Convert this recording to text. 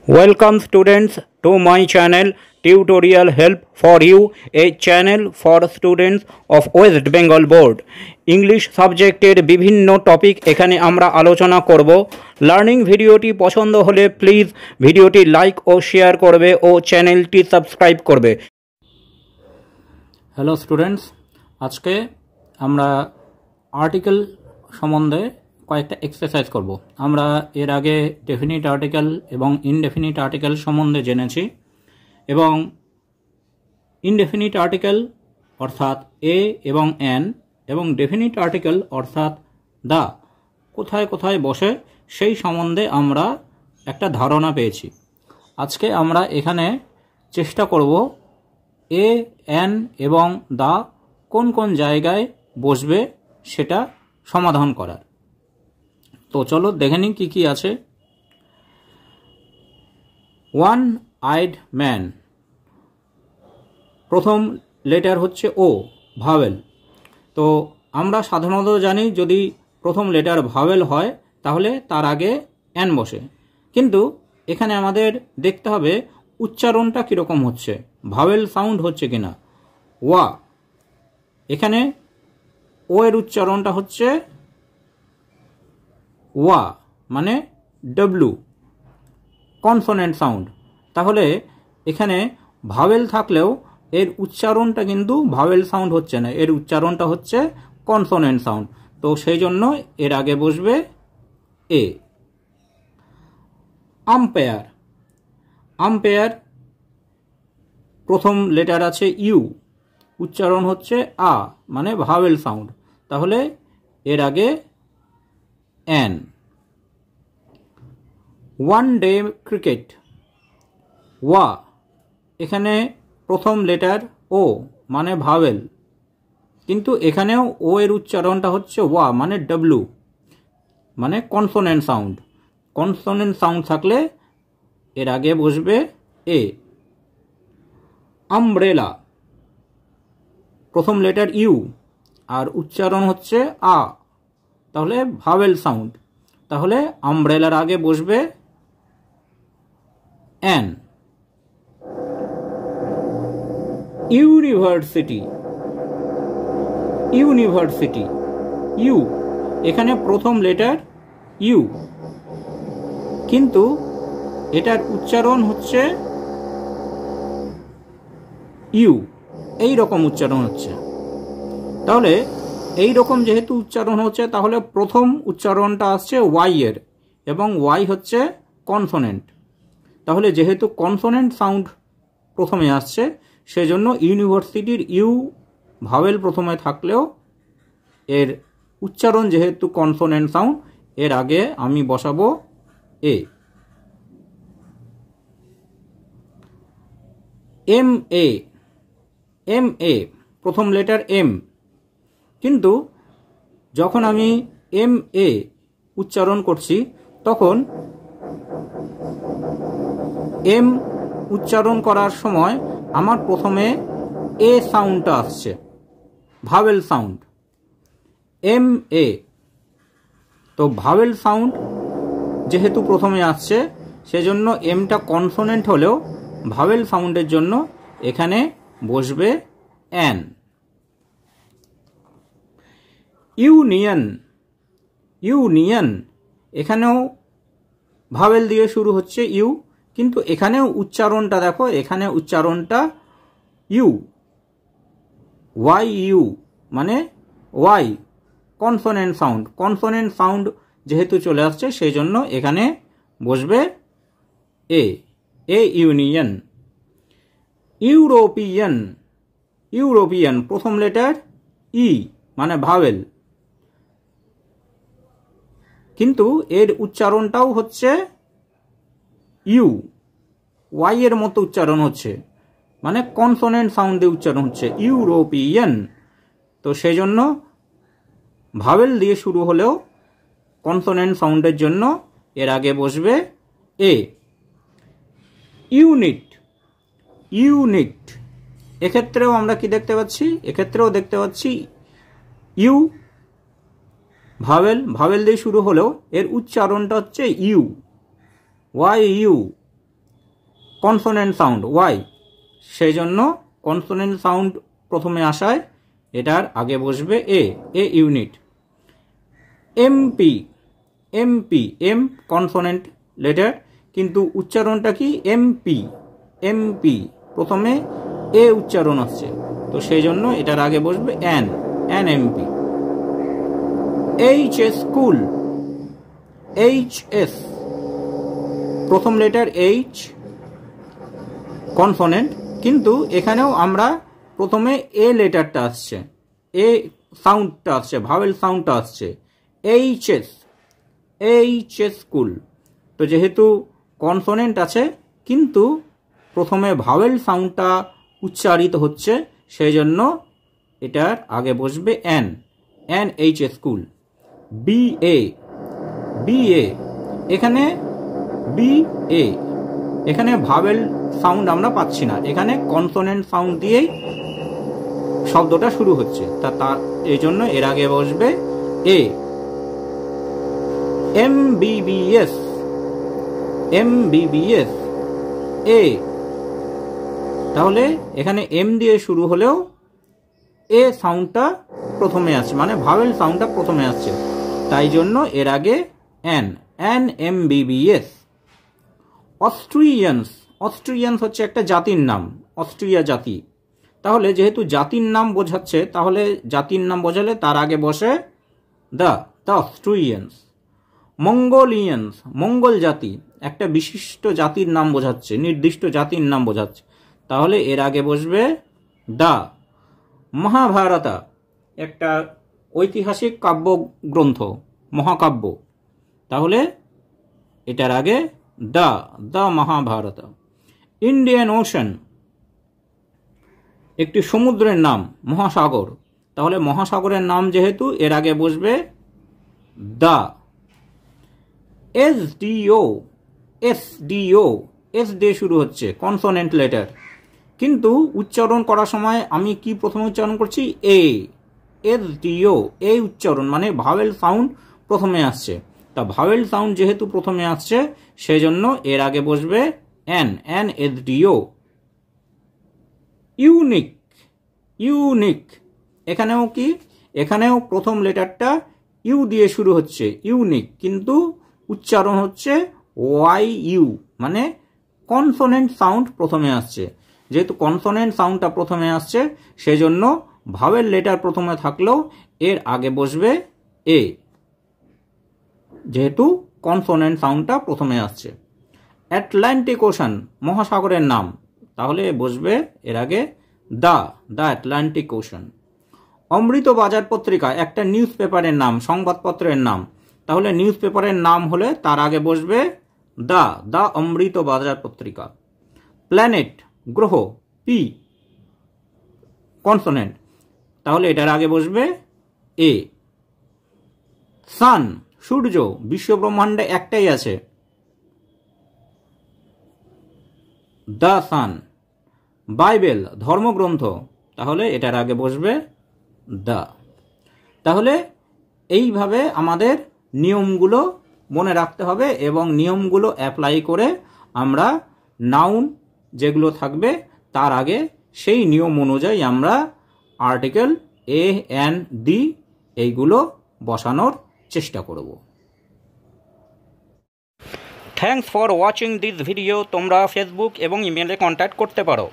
Welcome students to my channel Tutorial Help for You, a channel for students of West Bengal Board. English সাবজেক্টের বিভিন্ন topic এখানে আমরা আলোচনা করব। Learning ভিডিওটি পছন্দ হলে প্লিজ ভিডিওটি লাইক ও শেয়ার করবে ও চ্যানেলটি সাবস্ক্রাইব করবে। হ্যালো স্টুডেন্টস, আজকে আমরা আর্টিকেল সম্বন্ধে কয়েকটা এক্সারসাইজ করব। আমরা এর আগে ডেফিনিট আর্টিকেল এবং ইনডেফিনিট আর্টিকেল সম্বন্ধে জেনেছি এবং ইনডেফিনিট আর্টিকেল অর্থাৎ এ এবং এন এবং ডেফিনিট আর্টিকেল অর্থাৎ দা কোথায় কোথায় বসে সেই সম্বন্ধে আমরা একটা ধারণা পেয়েছি। আজকে আমরা এখানে চেষ্টা করব এ, এন এবং দা কোন কোন জায়গায় বসবে সেটা সমাধান করার। তো চলো দেখে নিই কী কী আছে। ওয়ান আইড ম্যান, প্রথম লেটার হচ্ছে ও, ভাওয়েল। তো আমরা সাধারণত জানি যদি প্রথম লেটার ভাওয়েল হয় তাহলে তার আগে এন বসে, কিন্তু এখানে আমাদের দেখতে হবে উচ্চারণটা কীরকম হচ্ছে, ভাওয়েল সাউন্ড হচ্ছে কিনা। ওয়া, এখানে ও এর উচ্চারণটা হচ্ছে ওয়া, মানে ডব্লু, কনসোনেন্ট সাউন্ড। তাহলে এখানে ভাওয়েল থাকলেও এর উচ্চারণটা কিন্তু ভাওয়েল সাউন্ড হচ্ছে না, এর উচ্চারণটা হচ্ছে কনসোনেন্ট সাউন্ড। তো সেই জন্য এর আগে বসবে এ। আম্পায়ার, আম্পায়ার প্রথম লেটার আছে ইউ, উচ্চারণ হচ্ছে আ, মানে ভাওয়েল সাউন্ড। তাহলে এর আগে এন। ওয়ান ডে ক্রিকেট, ওয়া, এখানে প্রথম লেটার ও, মানে ভাওয়েল, কিন্তু এখানেও ও এর উচ্চারণটা হচ্ছে ওয়া, মানে ডব্লু, মানে কনসোনেন্ট সাউন্ড। কনসোনেন্ট সাউন্ড থাকলে এর আগে বসবে এ। আমব্রেলা, প্রথম লেটার ইউ আর উচ্চারণ হচ্ছে আ, তাহলে ভাওয়েল সাউন্ড। তাহলে আমব্রেলার আগে বসবে এন। ইউনিভার্সিটি, ইউনিভার্সিটি, ইউ, এখানে প্রথম লেটার ইউ, কিন্তু এটার উচ্চারণ হচ্ছে ইউ, এই রকম উচ্চারণ হচ্ছে। তাহলে এই রকম যেহেতু উচ্চারণ হচ্ছে তাহলে প্রথম উচ্চারণটা আসছে ওয়াই এর, এবং ওয়াই হচ্ছে কনসোনেন্ট। তাহলে যেহেতু কনসোনেন্ট সাউন্ড প্রথমে আসছে সেজন্য ইউনিভার্সিটির ইউ ভাওয়েল প্রথমে থাকলেও এর উচ্চারণ যেহেতু কনসোনেন্ট সাউন্ড, এর আগে আমি বসাবো এ। এম এ, এম এ প্রথম লেটার এম, কিন্তু যখন আমি এম এ উচ্চারণ করছি তখন এম উচ্চারণ করার সময় আমার প্রথমে এ সাউন্ডটা আসছে, ভাওয়েল সাউন্ড, এম এ। তো ভাওয়েল সাউন্ড যেহেতু প্রথমে আসছে সেজন্য এমটা কনসোনেন্ট হলেও ভাওয়েল সাউন্ডের জন্য এখানে বসবে এন। ইউনিয়ন, ইউনিয়ন, এখানেও ভাওয়েল দিয়ে শুরু হচ্ছে ইউ, কিন্তু এখানেও উচ্চারণটা দেখো, এখানে উচ্চারণটা ইউ, ওয়াই ইউ, মানে Y, consonant sound. Consonant sound যেহেতু চলে আসছে সেই জন্য এখানে বসবে a, a union. European, European প্রথম লেটার ই, মানে ভাওয়েল, কিন্তু এর উচ্চারণটাও হচ্ছে ইউ, ওয়াই এর মতো উচ্চারণ হচ্ছে, মানে কনসোনেন্ট সাউন্ড দিয়ে উচ্চারণ হচ্ছে ইউরোপিয়ান। তো সেই জন্য ভাওয়েল দিয়ে শুরু হলেও কনসোনেন্ট সাউন্ডের জন্য এর আগে বসবে এ। ইউনিট, ইউনিট, এক্ষেত্রেও আমরা কি দেখতে পাচ্ছি, এক্ষেত্রেও দেখতে পাচ্ছি ইউ ভাওয়েল, ভাওয়েল দিয়ে শুরু হলেও এর উচ্চারণটা হচ্ছে U, Y U, consonant sound Y, সেই জন্য কনসোনেন্ট সাউন্ড প্রথমে আসায় এটার আগে বসবে a unit. MP, MP M consonant letter, কিন্তু উচ্চারণটা কি এমপি, এমপি প্রথমে এ উচ্চারণ হচ্ছে, তো সেই জন্য এটার আগে বসবে N MP. H S school, H S প্রথম লেটার এইচ কনসোনেন্ট, কিন্তু এখানেও আমরা প্রথমে এ লেটারটা আসছে, এ সাউন্ডটা আসছে, ভাওয়েল সাউন্ডটা আসছে, H S, H S school. তো যেহেতু কনসোনেন্ট আছে কিন্তু প্রথমে ভাওয়েল সাউন্ডটা উচ্চারিত হচ্ছে, সেই জন্য এটার আগে বসবে an H S school. B A, B A, এখানে বি এ, এখানে ভাওয়েল সাউন্ড আমরা পাচ্ছি না, এখানে কনসোনেন্ট সাউন্ড দিয়েই শব্দটা শুরু হচ্ছে, তার এই জন্য এর আগে বসবে এ। এমবিবিএস, এমবিবিএস এ, তাহলে এখানে এম দিয়ে শুরু হলেও এ সাউন্ডটা প্রথমে আসছে, মানে ভাওয়েল সাউন্ডটা প্রথমে আসছে, তাই জন্য এর আগে এন এমবিবিএস। অস্ট্রিয়ানস, অস্ট্রিয়ানস হচ্ছে একটা জাতির নাম, অস্ট্রিয়া জাতি, তাহলে যেহেতু জাতির নাম বোঝাচ্ছে, তাহলে জাতির নাম বোঝালে তার আগে বসে দ্য অস্ট্রিয়ানস। মঙ্গোলিয়ানস, মঙ্গল জাতি, একটা বিশিষ্ট জাতির নাম বোঝাচ্ছে, নির্দিষ্ট জাতির নাম বোঝাচ্ছে, তাহলে এর আগে বসবে দ্য। মহাভারতা একটা ঐতিহাসিক কাব্যগ্রন্থ, মহাকাব্য, তাহলে এটার আগে দ্য মহাভারতা। ইন্ডিয়ান ওশান একটি সমুদ্রের নাম, মহাসাগর, তাহলে মহাসাগরের নাম যেহেতু এর আগে বসবে দ্য। এসডিও, এসডিও এস দিয়ে শুরু হচ্ছে, কনসোনেন্ট লেটার, কিন্তু উচ্চারণ করার সময় আমি কি প্রথমে উচ্চারণ করছি এ, এসডিও এই উচ্চারণ, মানে ভাওয়েল সাউন্ড প্রথমে আসছে, তা ভাওয়েল সাউন্ড যেহেতু প্রথমে আসছে সেই জন্য এর আগে বসবে এন এসডিও। ইউনিক, ইউনিক এখানেও কি, এখানেও প্রথম লেটারটা ইউ দিয়ে শুরু হচ্ছে ইউনিক, কিন্তু উচ্চারণ হচ্ছে ওয়াই ইউ, মানে কনসোনেন্ট সাউন্ড প্রথমে আসছে, যেহেতু কনসোনেন্ট সাউন্ডটা প্রথমে আসছে সেই জন্য ভাওয়েল লেটার প্রথমে থাকলেও এর আগে বসবে এ, যেহেতু কনসোনেন্ট সাউন্ডটা প্রথমে আসছে। অ্যাটলান্টিক ওশান মহাসাগরের নাম, তাহলে বসবে এর আগে দ্য অ্যাটলান্টিক ওশান। অমৃত বাজার পত্রিকা একটা নিউজ পেপারের নাম, সংবাদপত্রের নাম, তাহলে নিউজ পেপারের নাম হলে তার আগে বসবে দ্য অমৃত বাজার পত্রিকা। প্ল্যানেট গ্রহ, পি কনসোনেন্ট, তাহলে এটার আগে বসবে এ। সান সূর্য, বিশ্ব ব্রহ্মাণ্ডে একটাই আছে, দ্য সান। বাইবেল ধর্মগ্রন্থ, তাহলে এটার আগে বসবে দ্য। তাহলে এইভাবে আমাদের নিয়মগুলো মনে রাখতে হবে এবং নিয়মগুলো অ্যাপ্লাই করে আমরা নাউন যেগুলো থাকবে তার আগে সেই নিয়ম অনুযায়ী আমরা আর্টিকেল এ এন দি এইগুলো বসানোর চেষ্টা করব। Thanks for watching this video. তোমরা ফেসবুক এবং ইমেলে কন্ট্যাক্ট করতে পারো।